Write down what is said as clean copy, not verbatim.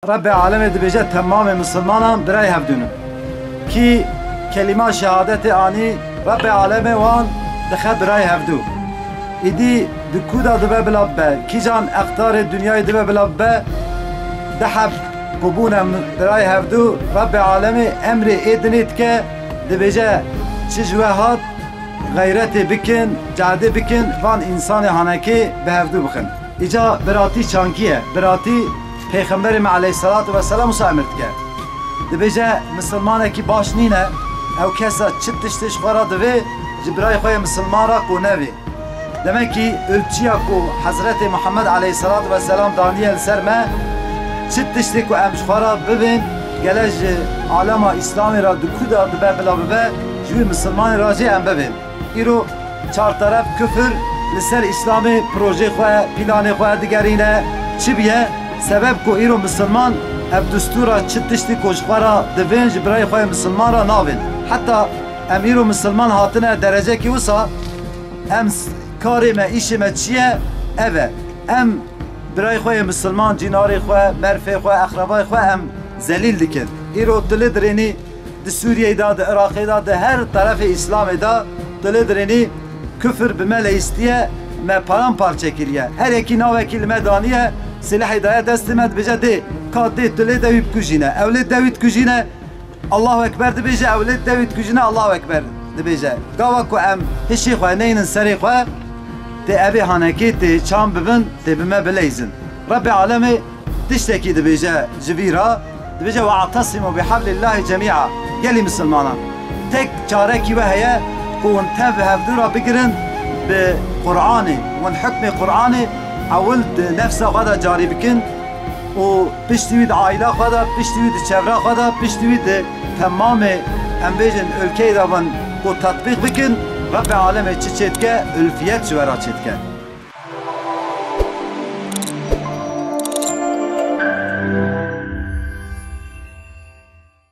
Rabbi alem dibêje temamê Müslümanan birey hevdûnin ki kelîma şehadetê anî Rabbi alemê wan dixe birey hevdû. İdî di ku da dibe bila be kîjan eqdarê dünyayê dibe bila be deheb kubûne birey hevdû Rabbi alemê emrê êdinê dike dibêje çi ji we hat gayretê bikin, cehdê bikin van insanê hanekê bi hevdû bixin. İca biratî çankî ye, biratî Peygamberimiz aleyhissalatu vesselam wisa emir dike. Dibêje Müslümanekî baş nîne ew kesa çi tiştê ji xwe ra divê ji birayê xwe Müslüman ra ku nevê. Demek ki ölçüya ku Hazreti Muhammed aleyhissalatu vesselam daniye li ser me çi tiştê ku em ji xwe ra bibin gelek ji alema İslamê ra di ku da dibe bila bibe ji wî Müslümanê ra jê em bibin. Îro çarteref küfür li ser İslamê projê xwe, planê xwe digerîne çi biye? Sebep ku îro Müslüman ev dustûra çi tiştî ku ji xwe ra divên ji birayê xwe Müslüman ra navin. Heta em îro Müslüman hatine derecekî wisa em karê me îşê me çi ye? Ev e. Em birayê xwe Müslüman cînarê xwe, merfê xwe, eqrebayê xwe em zelîl dikin. Îro tu li dirênî di Sûriyeyê da, di Iraqê da, di her terefê İslamê da tu li dirênî küfür bi me leyîstiye me paramparçe kiriye. Her yekî navekî li me daniye silahê daye destê me dibêje dê ka dê tu lê dewî bikujîne. Ew lê dewî dikujîne Allahu Ekber dibêje, ew lê dewî dikujîne Allahu Ekber dibêje. Gava ku em hişê xwe neynin serê xwe tê evê hanekê tê çam bibin tê bi me bileyzin. Rabbi alemê tiştekî dibêje ji vî ra dibêje ve'atasimu bihablillahi cemî'a. Gelî Müslümanan. Tek çarekî we heye ku hûn tev hevdû ra bigirin bi Qur'anê hûn hukmê Qur'anê ewl di nefsa xwe da carî bikin û piştî wî di aîla xwe da, piştî wî di çevra xwe da, piştî wî di temamê em bêjin ülkeyê da van ku tetbîq bikin Rabbi alemê çi çê dike? Ülfiyet ji we ra çê dike.